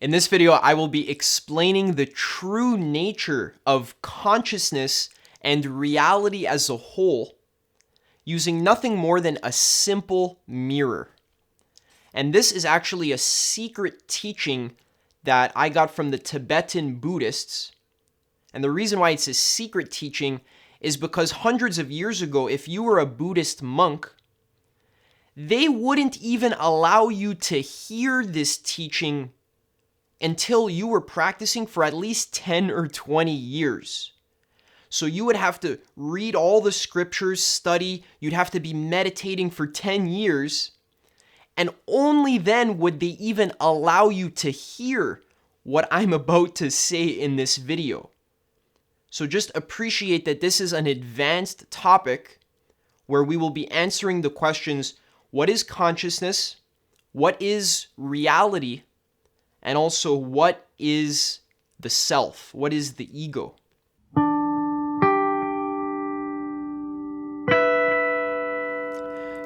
In this video, I will be explaining the true nature of consciousness and reality as a whole using nothing more than a simple mirror. And this is actually a secret teaching that I got from the Tibetan Buddhists. And the reason why it's a secret teaching is because hundreds of years ago, if you were a Buddhist monk, they wouldn't even allow you to hear this teaching until you were practicing for at least 10 or 20 years. So you would have to read all the scriptures, study, you'd have to be meditating for 10 years, and only then would they even allow you to hear what I'm about to say in this video. So just appreciate that this is an advanced topic where we will be answering the questions, what is consciousness? What is reality? And also, what is the self? What is the ego?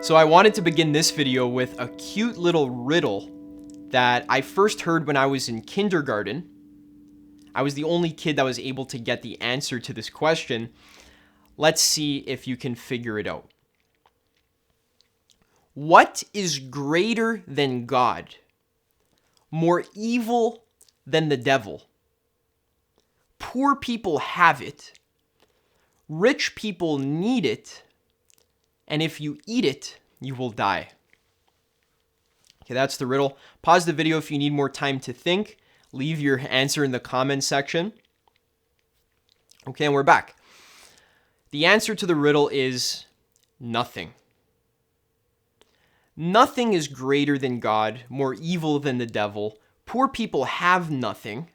So I wanted to begin this video with a cute little riddle that I first heard when I was in kindergarten. I was the only kid that was able to get the answer to this question. Let's see if you can figure it out. What is greater than God? More evil than the devil? Poor people have it. Rich people need it. And if you eat it, you will die. Okay, that's the riddle. Pause the video if you need more time to think. Leave your answer in the comment section. Okay, and we're back. The answer to the riddle is nothing. Nothing is greater than God, more evil than the devil. Poor people have nothing.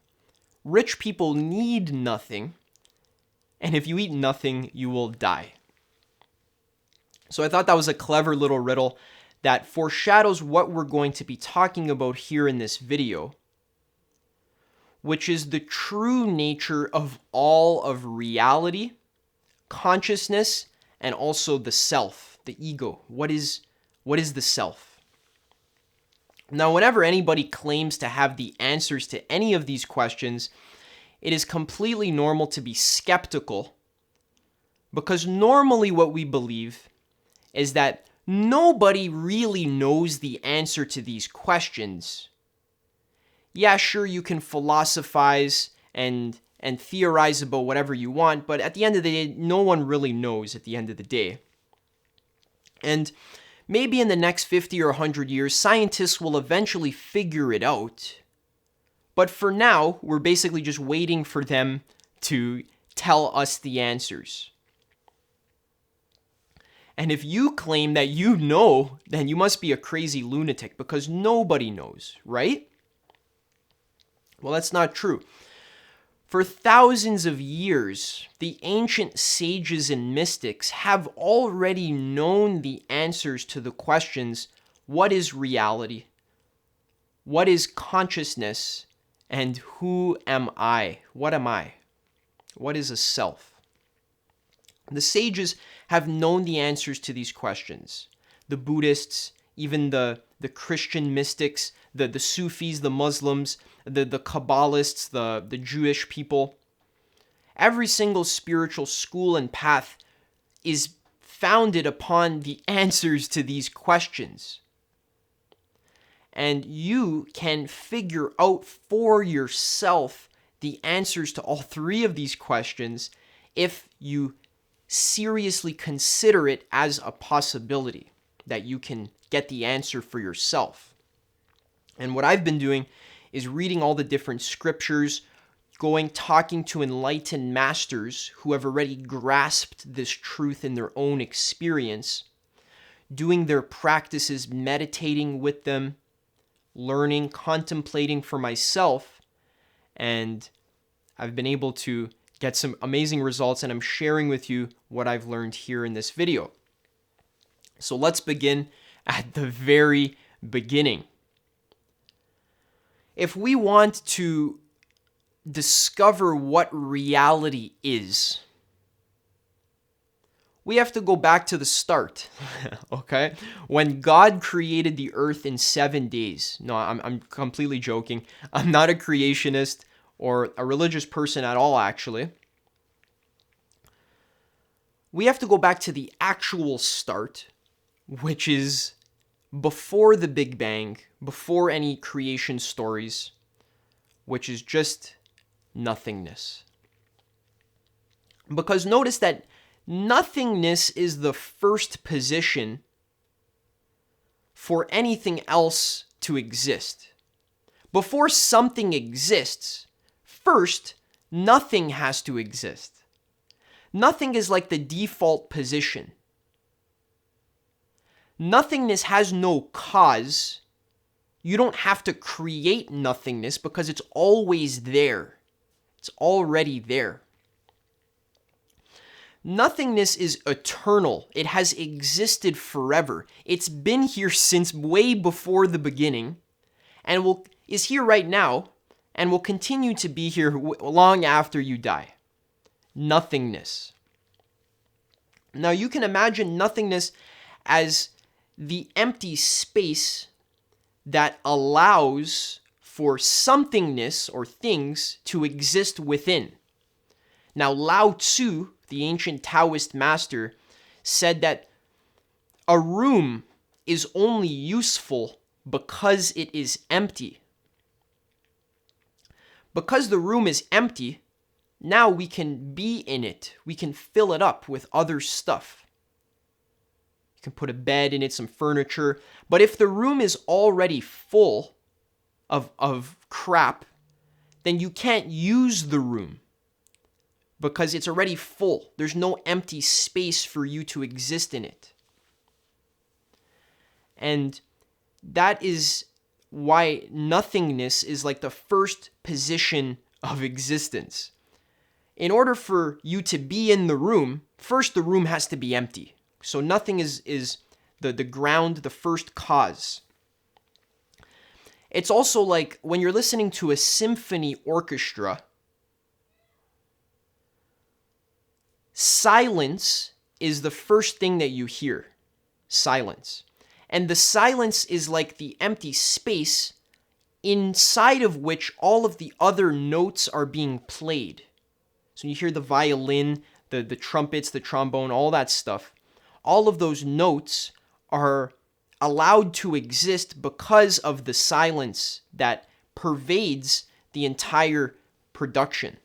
Rich people need nothing. And if you eat nothing, you will die. So I thought that was a clever little riddle that foreshadows what we're going to be talking about here in this video, which is the true nature of all of reality, consciousness, and also the self, the ego. What is the self? Now, whenever anybody claims to have the answers to any of these questions, it is completely normal to be skeptical, because normally what we believe is that nobody really knows the answer to these questions. Yeah, sure, you can philosophize and theorize about whatever you want, but at the end of the day, no one really knows at the end of the day. And maybe in the next 50 or 100 years, scientists will eventually figure it out. But for now, we're basically just waiting for them to tell us the answers. And if you claim that you know, then you must be a crazy lunatic, because nobody knows, right? Well, that's not true. For thousands of years, the ancient sages and mystics have already known the answers to the questions, what is reality? What is consciousness? And who am I? What am I? What is a self? The sages have known the answers to these questions. The Buddhists, even the Christian mystics, the Sufis, the Muslims, the Kabbalists, the Jewish people. Every single spiritual school and path is founded upon the answers to these questions. And you can figure out for yourself the answers to all three of these questions if you seriously consider it as a possibility that you can get the answer for yourself. And what I've been doing is reading all the different scriptures, talking to enlightened masters who have already grasped this truth in their own experience, doing their practices, meditating with them, learning, contemplating for myself, and I've been able to get some amazing results, and I'm sharing with you what I've learned here in this video. So let's begin at the very beginning. If we want to discover what reality is, we have to go back to the start, okay? When God created the earth in 7 days. No, I'm completely joking. I'm not a creationist or a religious person at all, actually. We have to go back to the actual start, which is before the Big Bang, before any creation stories, which is just nothingness. Because notice that nothingness is the first position for anything else to exist. Before something exists, first, nothing has to exist. Nothing is like the default position. Nothingness has no cause. You don't have to create nothingness because it's always there. It's already there. Nothingness is eternal. It has existed forever. It's been here since way before the beginning and is here right now and will continue to be here long after you die. Nothingness. Now you can imagine nothingness as the empty space that allows for somethingness or things to exist within. Now Lao Tzu, the ancient Taoist master, said that a room is only useful because it is empty. Because the room is empty, now we can be in it. We can fill it up with other stuff. You can put a bed in it, some furniture. But if the room is already full of crap, then you can't use the room because it's already full. There's no empty space for you to exist in it. And that is why nothingness is like the first position of existence. In order for you to be in the room, first the room has to be empty. So nothing is the ground, the first cause. It's also like when you're listening to a symphony orchestra, silence is the first thing that you hear. Silence. And the silence is like the empty space inside of which all of the other notes are being played. So you hear the violin, the trumpets, the trombone, all that stuff. All of those notes are allowed to exist because of the silence that pervades the entire production.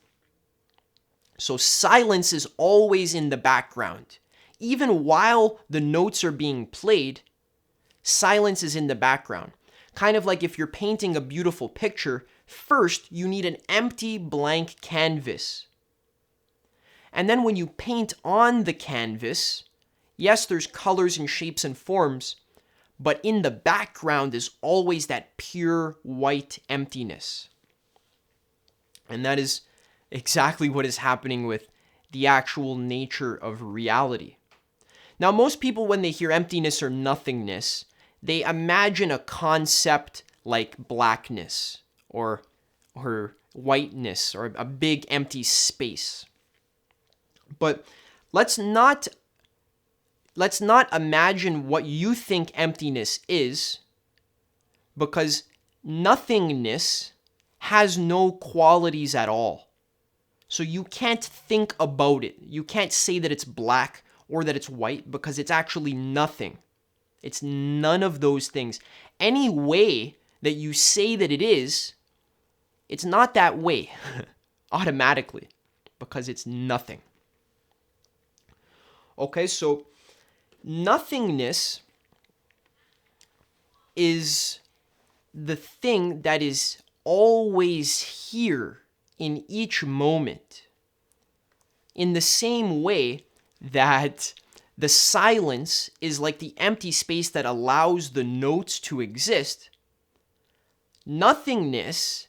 So silence is always in the background. Even while the notes are being played, silence is in the background. Kind of like if you're painting a beautiful picture, first you need an empty blank canvas. And then when you paint on the canvas, yes, there's colors and shapes and forms, but in the background is always that pure white emptiness. And that is exactly what is happening with the actual nature of reality. Now, most people, when they hear emptiness or nothingness, they imagine a concept like blackness or whiteness or a big empty space. But let's not imagine what you think emptiness is, because nothingness has no qualities at all. So you can't think about it. You can't say that it's black or that it's white because it's actually nothing. It's none of those things. Any way that you say that it is, it's not that way automatically because it's nothing. Okay, so nothingness is the thing that is always here in each moment. In the same way that the silence is like the empty space that allows the notes to exist, nothingness,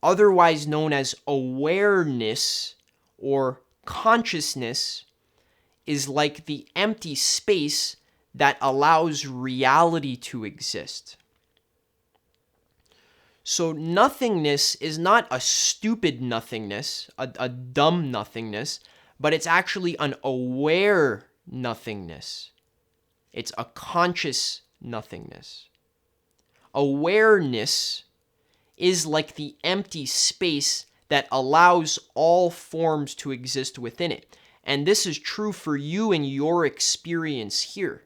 otherwise known as awareness or consciousness, is like the empty space that allows reality to exist. So nothingness is not a stupid nothingness, a dumb nothingness, but it's actually an aware nothingness. It's a conscious nothingness. Awareness is like the empty space that allows all forms to exist within it. And this is true for you and your experience here.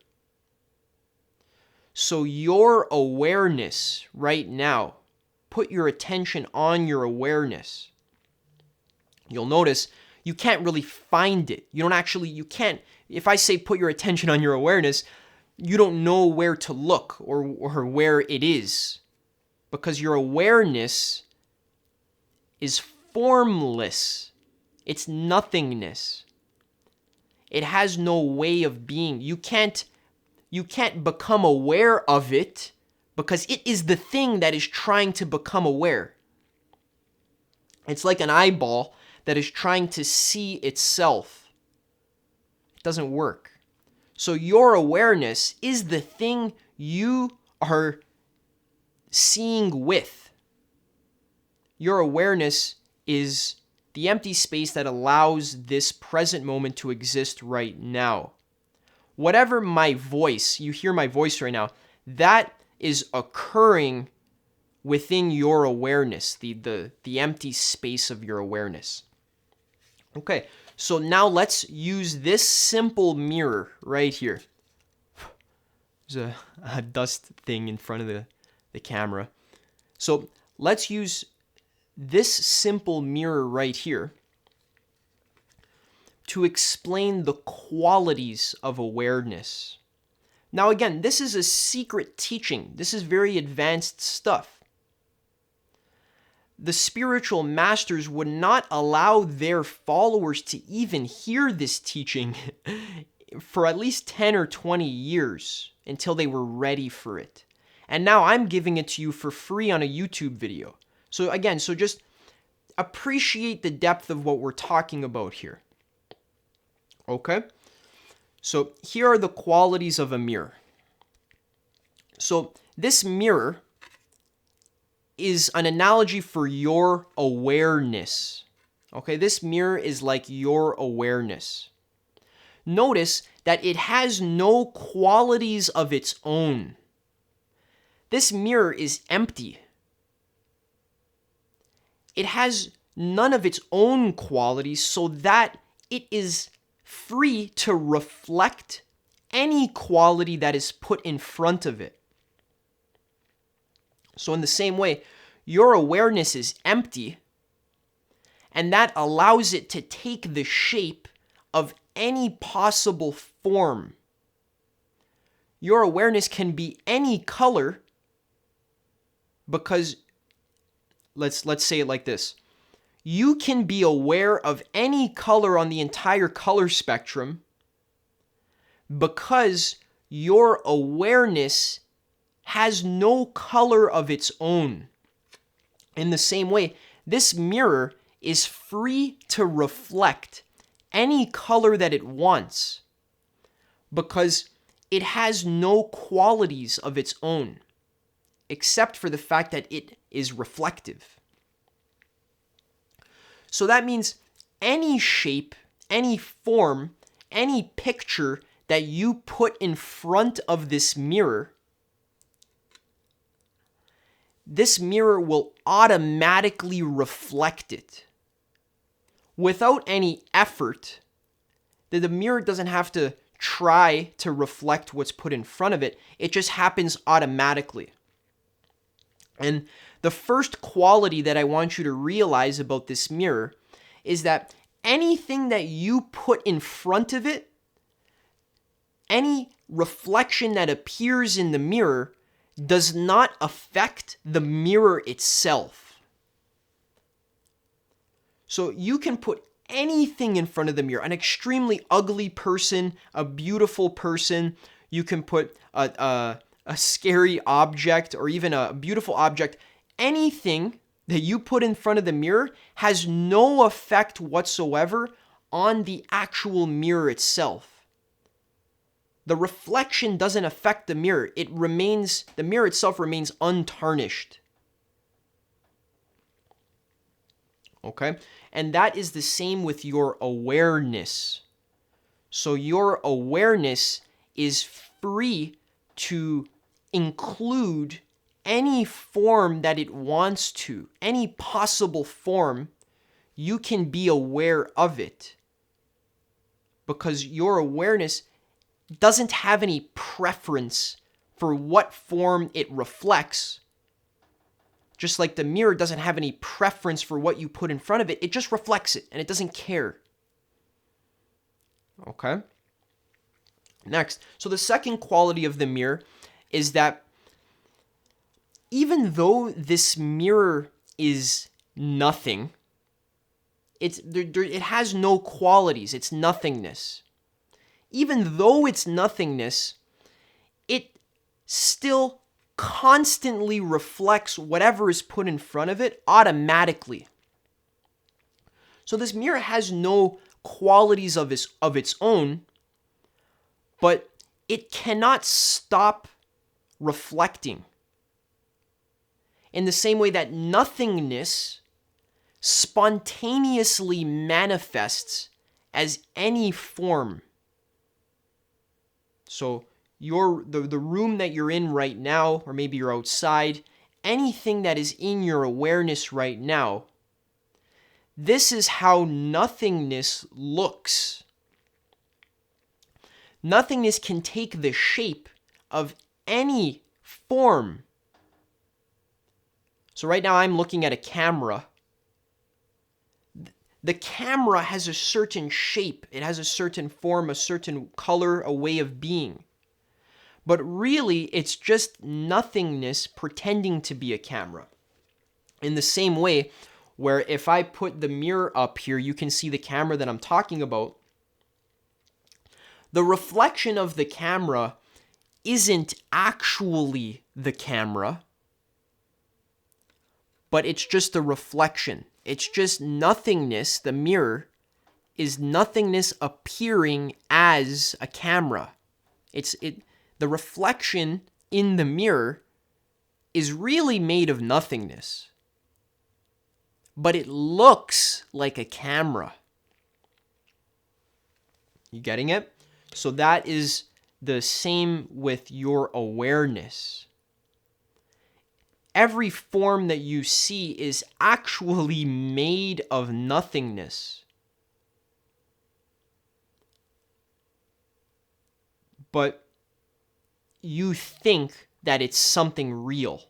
So your awareness right now, put your attention on your awareness. You'll notice you can't really find it. You can't, if I say put your attention on your awareness, you don't know where to look or where it is. Because your awareness is formless. It's nothingness. It has no way of being. You can't become aware of it because it is the thing that is trying to become aware. It's like an eyeball that is trying to see itself. It doesn't work. So your awareness is the thing you are seeing with. Your awareness is the empty space that allows this present moment to exist right now. Whatever my voice, you hear my voice right now, that is occurring within your awareness, the empty space of your awareness. Okay, so now let's use this simple mirror right here. There's a dust thing in front of the camera. So let's use this simple mirror right here to explain the qualities of awareness. Now again, this is a secret teaching. This is very advanced stuff. The spiritual masters would not allow their followers to even hear this teaching for at least 10 or 20 years until they were ready for it. And now I'm giving it to you for free on a YouTube video. So again, just appreciate the depth of what we're talking about here. Okay? So here are the qualities of a mirror. So this mirror is an analogy for your awareness. Okay, this mirror is like your awareness. Notice that it has no qualities of its own. This mirror is empty. It has none of its own qualities so that it is free to reflect any quality that is put in front of it. So in the same way, your awareness is empty, and that allows it to take the shape of any possible form. Your awareness can be any color because, let's say it like this. You can be aware of any color on the entire color spectrum because your awareness has no color of its own. In the same way, this mirror is free to reflect any color that it wants because it has no qualities of its own, except for the fact that it is reflective. So that means any shape, any form, any picture that you put in front of this mirror will automatically reflect it. Without any effort, the mirror doesn't have to try to reflect what's put in front of it. It just happens automatically. And the first quality that I want you to realize about this mirror is that anything that you put in front of it, any reflection that appears in the mirror, does not affect the mirror itself. So you can put anything in front of the mirror, an extremely ugly person, a beautiful person, you can put a scary object or even a beautiful object. Anything that you put in front of the mirror has no effect whatsoever on the actual mirror itself. The reflection doesn't affect the mirror. The mirror itself remains untarnished. Okay? And that is the same with your awareness. So your awareness is free to include any form that it wants to, any possible form. You can be aware of it because your awareness doesn't have any preference for what form it reflects. Just like the mirror doesn't have any preference for what you put in front of it, it just reflects it and it doesn't care. Okay? Next, so the second quality of the mirror is that even though this mirror is nothing, it has no qualities, it's nothingness. Even though it's nothingness, it still constantly reflects whatever is put in front of it automatically. So this mirror has no qualities of its own, but it cannot stop reflecting. In the same way that nothingness spontaneously manifests as any form. So the room that you're in right now, or maybe you're outside, anything that is in your awareness right now, this is how nothingness looks. Nothingness can take the shape of any form. So right now I'm looking at a camera. The camera has a certain shape, it has a certain form, a certain color, a way of being. But really, it's just nothingness pretending to be a camera. In the same way, where if I put the mirror up here, you can see the camera that I'm talking about. The reflection of the camera isn't actually the camera, but it's just a reflection. It's just nothingness. The mirror is nothingness appearing as a camera. The reflection in the mirror is really made of nothingness, but it looks like a camera. You getting it? So that is the same with your awareness. Every form that you see is actually made of nothingness. But you think that it's something real,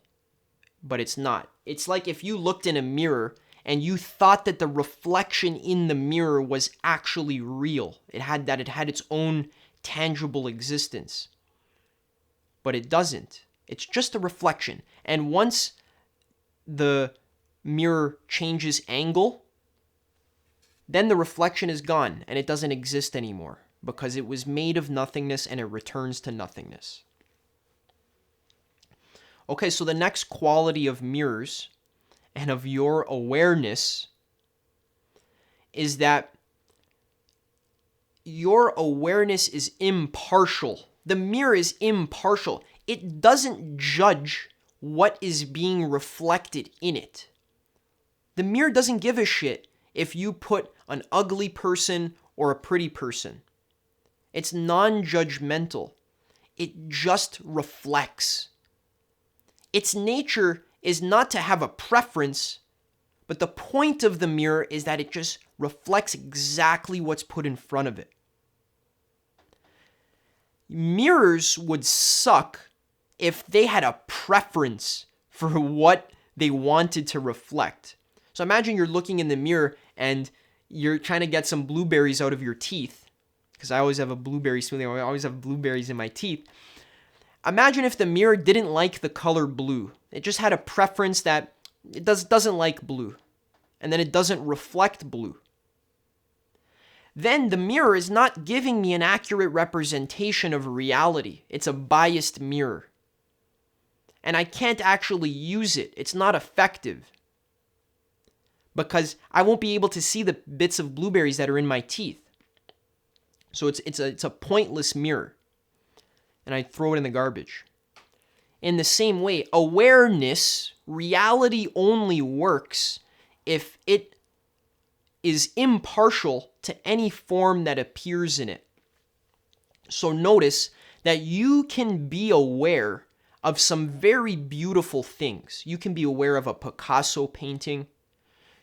but it's not. It's like if you looked in a mirror and you thought that the reflection in the mirror was actually real. It had its own tangible existence. But it doesn't. It's just a reflection. And once the mirror changes angle, then the reflection is gone and it doesn't exist anymore because it was made of nothingness and it returns to nothingness. Okay, so the next quality of mirrors and of your awareness is that your awareness is impartial. The mirror is impartial. It doesn't judge what is being reflected in it. The mirror doesn't give a shit if you put an ugly person or a pretty person. It's non-judgmental. It just reflects. Its nature is not to have a preference, but the point of the mirror is that it just reflects exactly what's put in front of it. Mirrors would suck if they had a preference for what they wanted to reflect. So imagine you're looking in the mirror and you're trying to get some blueberries out of your teeth, because I always have a blueberry smoothie. I always have blueberries in my teeth. Imagine if the mirror didn't like the color blue. It just had a preference that it doesn't like blue, and then it doesn't reflect blue. Then the mirror is not giving me an accurate representation of reality. It's a biased mirror. And I can't actually use it. It's not effective. Because I won't be able to see the bits of blueberries that are in my teeth. So it's a pointless mirror. And I throw it in the garbage. In the same way, awareness, reality only works if it is impartial to any form that appears in it. So notice that you can be aware of some very beautiful things. You can be aware of a Picasso painting.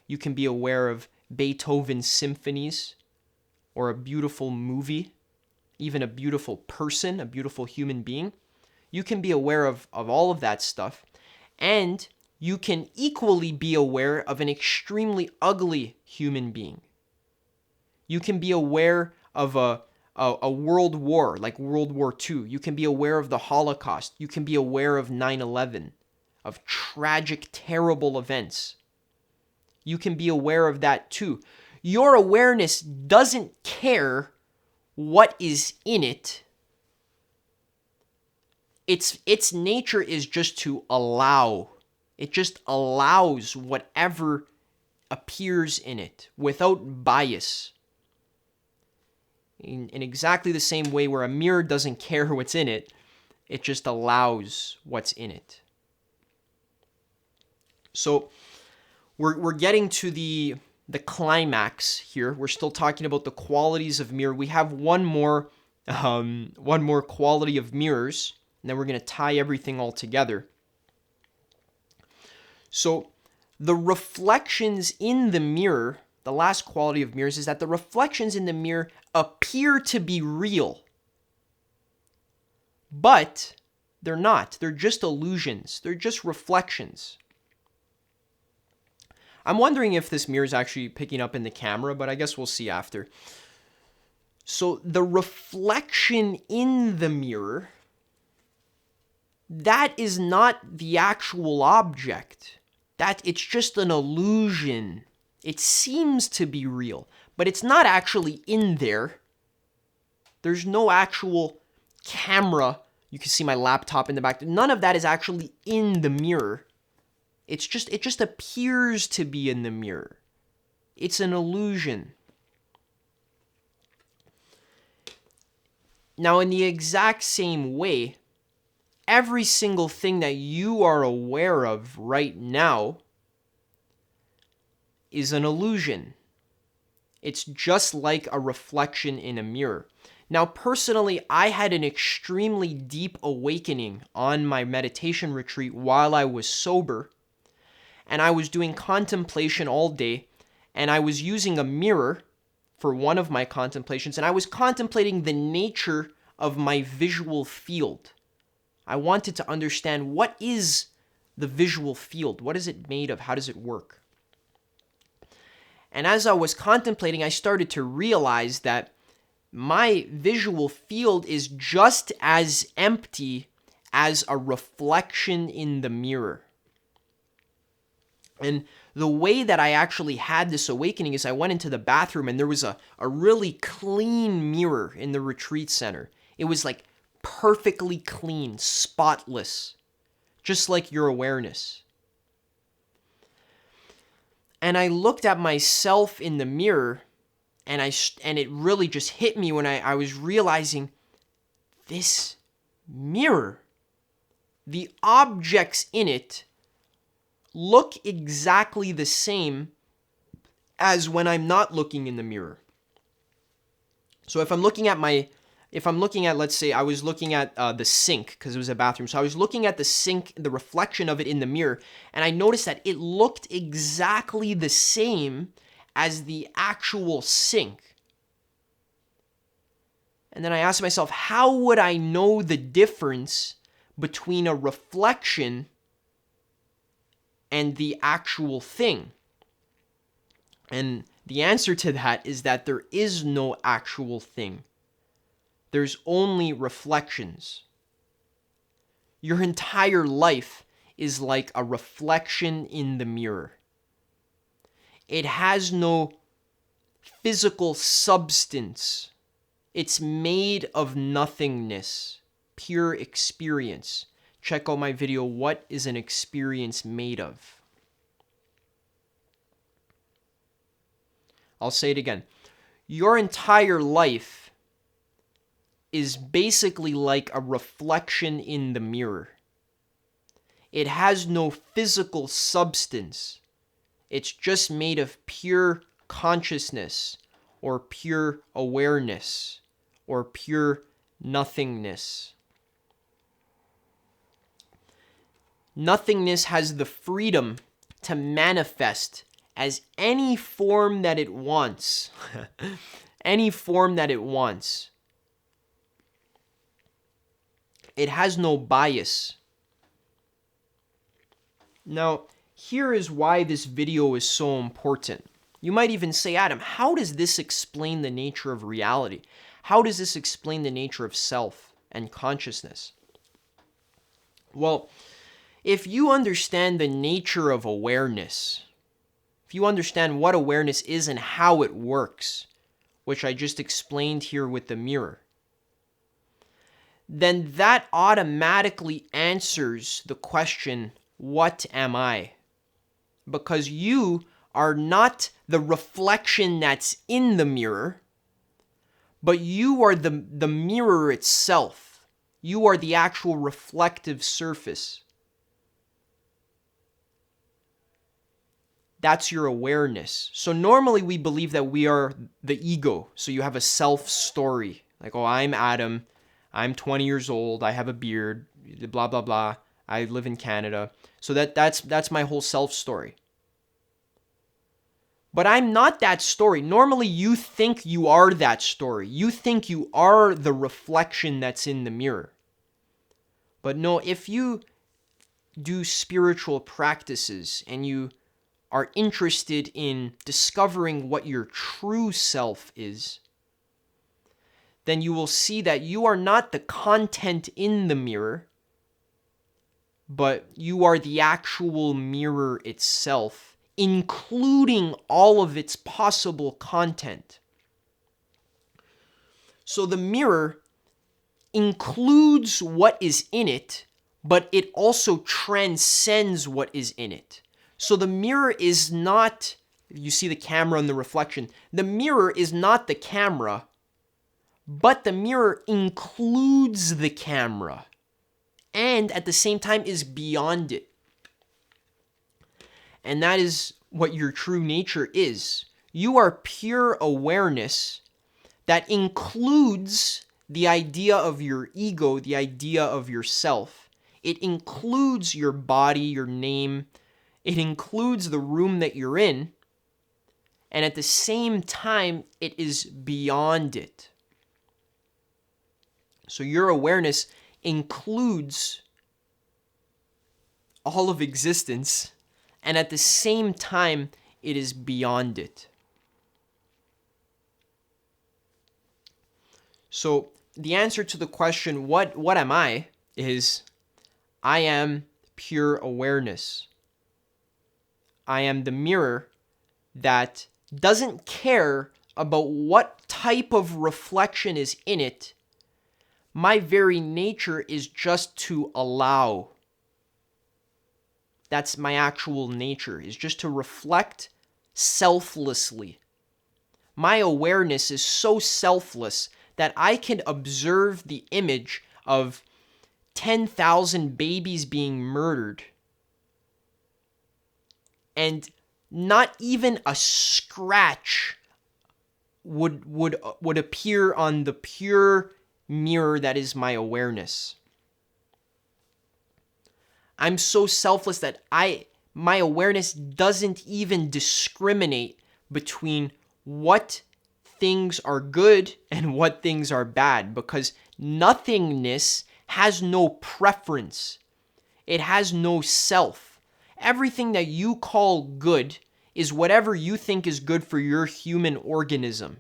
You can be aware of Beethoven's symphonies or a beautiful movie, even a beautiful person, a beautiful human being. You can be aware of all of that stuff. And you can equally be aware of an extremely ugly human being. You can be aware of a world war, like World War II. You can be aware of the Holocaust. You can be aware of 9/11, of tragic, terrible events. You can be aware of that too. Your awareness doesn't care what is in it. Its nature is just to allow. It just allows whatever appears in it without bias. In exactly the same way where a mirror doesn't care what's in it, it just allows what's in it. So we're getting to the climax here. We're still talking about the qualities of mirror. We have one more quality of mirrors, and then we're going to tie everything all together. So the reflections in the mirror, the last quality of mirrors is that the reflections in the mirror appear to be real. But they're not. They're just illusions. They're just reflections. I'm wondering if this mirror is actually picking up in the camera, but I guess we'll see after. So the reflection in the mirror, that is not the actual object. That it's just an illusion. It seems to be real, but it's not actually in there. There's no actual camera. You can see my laptop in the back. None of that is actually in the mirror. It just appears to be in the mirror. It's an illusion. Now, in the exact same way, every single thing that you are aware of right now is an illusion. It's just like a reflection in a mirror. Now, personally, I had an extremely deep awakening on my meditation retreat while I was sober, and I was doing contemplation all day, and I was using a mirror for one of my contemplations, and I was contemplating the nature of my visual field. I wanted to understand, what is the visual field? What is it made of? How does it work? And as I was contemplating, I started to realize that my visual field is just as empty as a reflection in the mirror. And the way that I actually had this awakening is I went into the bathroom and there was a really clean mirror in the retreat center. It was like perfectly clean, spotless, just like your awareness. And I looked at myself in the mirror, and it really just hit me when I was realizing this mirror, the objects in it look exactly the same as when I'm not looking in the mirror. So if I'm looking at, let's say I was looking at the sink, because it was a bathroom. So I was looking at the sink, the reflection of it in the mirror, and I noticed that it looked exactly the same as the actual sink. And then I asked myself, how would I know the difference between a reflection and the actual thing? And the answer to that is that there is no actual thing. There's only reflections. Your entire life is like a reflection in the mirror. It has no physical substance. It's made of nothingness, pure experience. Check out my video, What is an Experience Made of? I'll say it again. Your entire life is basically like a reflection in the mirror. It has no physical substance. It's just made of pure consciousness or pure awareness or pure nothingness. Nothingness has the freedom to manifest as any form that it wants. Any form that it wants. It has no bias. Now, here is why this video is so important. You might even say, Adam, how does this explain the nature of reality? How does this explain the nature of self and consciousness? Well, if you understand the nature of awareness, if you understand what awareness is and how it works, which I just explained here with the mirror, then that automatically answers the question, what am I? Because you are not the reflection that's in the mirror, but you are the mirror itself. You are the actual reflective surface. That's your awareness. So normally we believe that we are the ego. So you have a self story. Like, oh, I'm Adam. I'm 20 years old. I have a beard. Blah, blah, blah. I live in Canada. So that's my whole self story. But I'm not that story. Normally you think you are that story. You think you are the reflection that's in the mirror. But no, if you do spiritual practices and you are interested in discovering what your true self is, then you will see that you are not the content in the mirror, but you are the actual mirror itself, including all of its possible content. So the mirror includes what is in it, but it also transcends what is in it. So the mirror is not, you see the camera and the reflection, the mirror is not the camera, but the mirror includes the camera and at the same time is beyond it. And that is what your true nature is. You are pure awareness that includes the idea of your ego, the idea of yourself. It includes your body, your name. It includes the room that you're in. And at the same time, it is beyond it. So your awareness includes all of existence, and at the same time, it is beyond it. So the answer to the question, what am I, is I am pure awareness. I am the mirror that doesn't care about what type of reflection is in it. My very nature is just to allow. That's my actual nature, is just to reflect selflessly. My awareness is so selfless that I can observe the image of 10,000 babies being murdered, and not even a scratch would appear on the pure mirror that is my awareness. I'm so selfless that my awareness doesn't even discriminate between what things are good and what things are bad, because nothingness has no preference. It has no self. Everything that you call good is whatever you think is good for your human organism,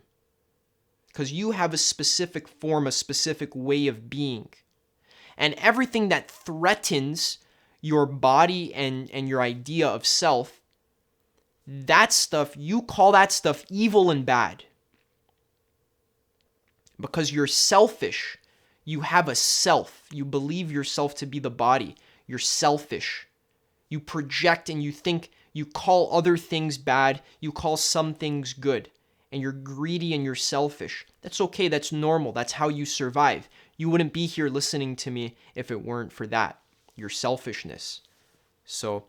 because you have a specific form, a specific way of being. And everything that threatens your body and your idea of self, that stuff, you call that stuff evil and bad. Because you're selfish. You have a self. You believe yourself to be the body. You're selfish. You project and you think, you call other things bad. You call some things good. And you're greedy and you're selfish. That's okay. That's normal. That's how you survive. You wouldn't be here listening to me if it weren't for that, your selfishness. So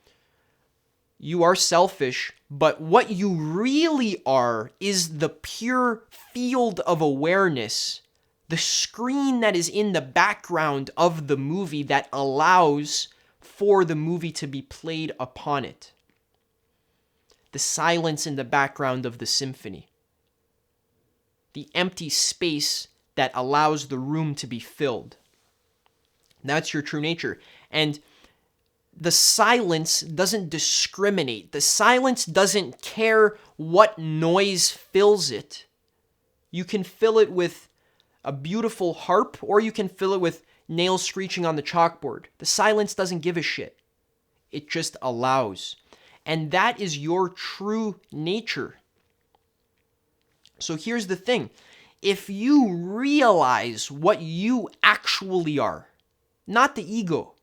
you are selfish, but what you really are is the pure field of awareness the screen that is in the background of the movie that allows for the movie to be played upon it. The silence in the background of the symphony. The empty space that allows the room to be filled. That's your true nature. And the silence doesn't discriminate. The silence doesn't care what noise fills it. You can fill it with a beautiful harp, or you can fill it with nails screeching on the chalkboard. The silence doesn't give a shit. It just allows. And that is your true nature. So here's the thing. If you realize what you actually are, not the ego,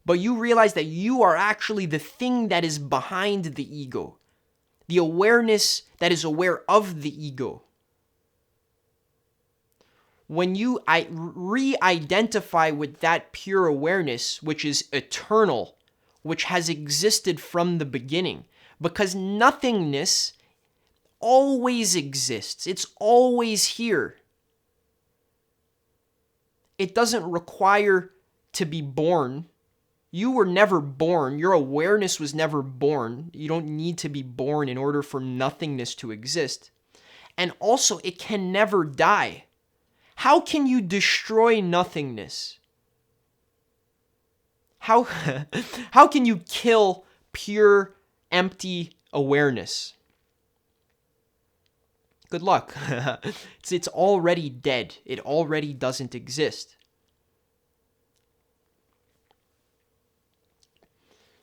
but you realize that you are actually the thing that is behind the ego, the awareness that is aware of the ego. When you re-identify with that pure awareness, which is eternal, which has existed from the beginning, because nothingness always exists. It's always here. It doesn't require to be born. You were never born. Your awareness was never born. You don't need to be born in order for nothingness to exist. And also, it can never die. How can you destroy nothingness? How can you kill pure, empty awareness? Good luck. It's already dead. It already doesn't exist.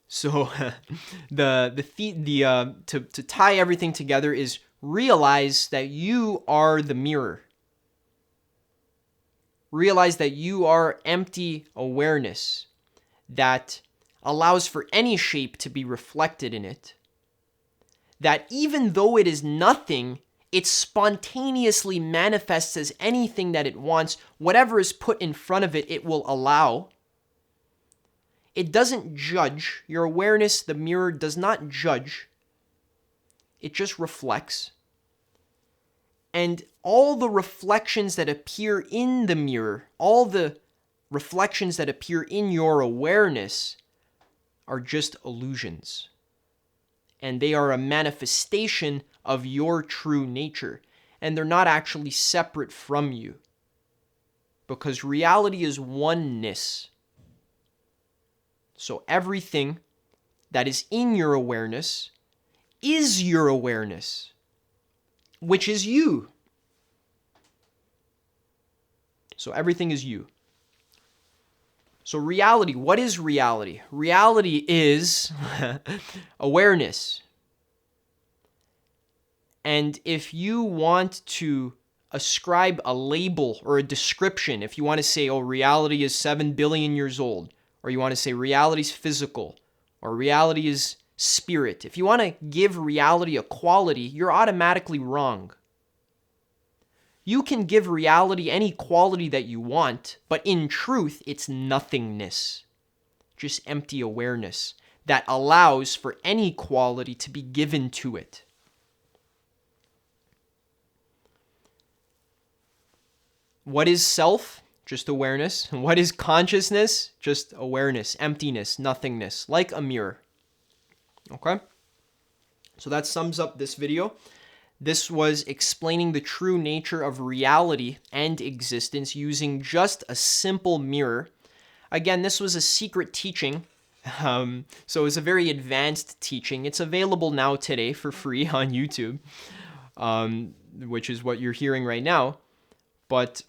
So to tie everything together is realize that you are the mirror. Realize that you are empty awareness that allows for any shape to be reflected in it. That even though it is nothing, it spontaneously manifests as anything that it wants. Whatever is put in front of it, it will allow. It doesn't judge. Your awareness, the mirror, does not judge. It just reflects. And all the reflections that appear in the mirror, all the reflections that appear in your awareness are just illusions. And they are a manifestation of your true nature. And they're not actually separate from you. Because reality is oneness. So everything that is in your awareness is your awareness, which is you. So everything is you. So reality, what is reality? Reality is awareness. And if you want to ascribe a label or a description, if you want to say, oh, reality is 7 billion years old, or you want to say reality is physical, or reality is spirit, if you want to give reality a quality, you're automatically wrong. You can give reality any quality that you want, but in truth, it's nothingness. Just empty awareness that allows for any quality to be given to it. What is self? Just awareness. What is consciousness? Just awareness, emptiness, nothingness, like a mirror. Okay? So that sums up this video. This was explaining the true nature of reality and existence using just a simple mirror. Again, this was a secret teaching. So it was a very advanced teaching. It's available now today for free on YouTube, which is what you're hearing right now. But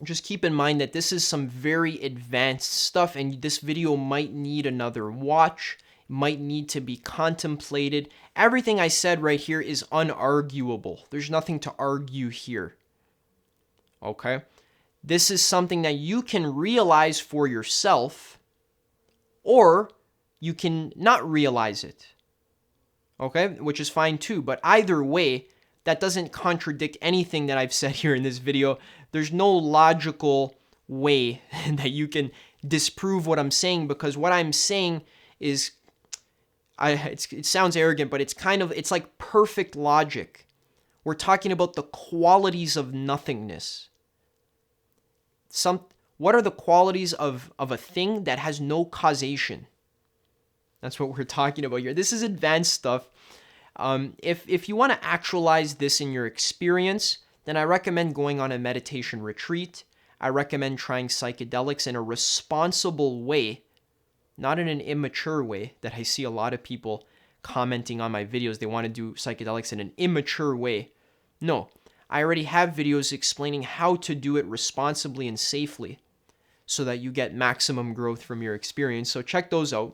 just keep in mind that this is some very advanced stuff, and this video might need another watch, might need to be contemplated. Everything I said right here is unarguable. There's nothing to argue here. Okay? This is something that you can realize for yourself, or you can not realize it. Okay? Which is fine too, but either way, that doesn't contradict anything that I've said here in this video. There's no logical way that you can disprove what I'm saying, because what I'm saying is, it sounds arrogant, but it's like perfect logic, We're talking about the qualities of nothingness. What are the qualities of a thing that has no causation? That's what we're talking about here. This is advanced stuff. If you want to actualize this in your experience, then I recommend going on a meditation retreat. I recommend trying psychedelics in a responsible way, not in an immature way that I see a lot of people commenting on my videos. They want to do psychedelics in an immature way. No, I already have videos explaining how to do it responsibly and safely so that you get maximum growth from your experience. So check those out.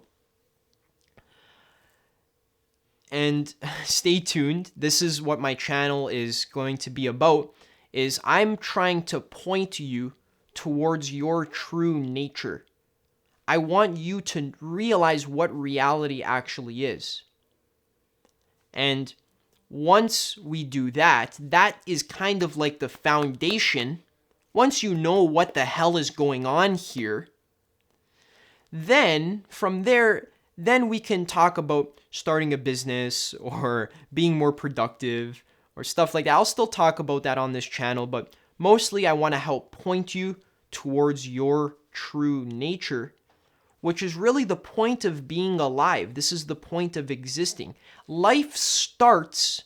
And stay tuned. This is what my channel is going to be about, is I'm trying to point you towards your true nature. I want you to realize what reality actually is. And once we do that, that is kind of like the foundation. Once you know what the hell is going on here, then from there, then we can talk about starting a business or being more productive or stuff like that. I'll still talk about that on this channel, but mostly I want to help point you towards your true nature, which is really the point of being alive. This is the point of existing. Life starts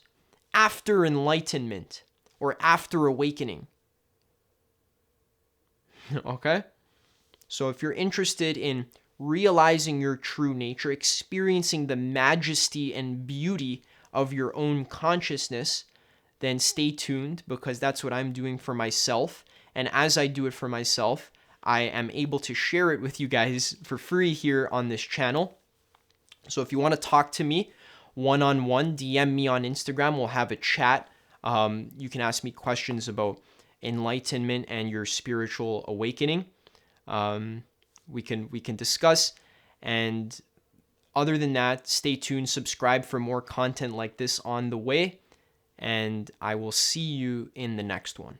after enlightenment or after awakening. Okay? So if you're interested in realizing your true nature, experiencing the majesty and beauty of your own consciousness, then stay tuned, because that's what I'm doing for myself. And as I do it for myself, I am able to share it with you guys for free here on this channel. So if you want to talk to me one-on-one, DM me on Instagram. We'll have a chat. You can ask me questions about enlightenment and your spiritual awakening. We can discuss. And other than that, stay tuned, subscribe for more content like this on the way, and I will see you in the next one.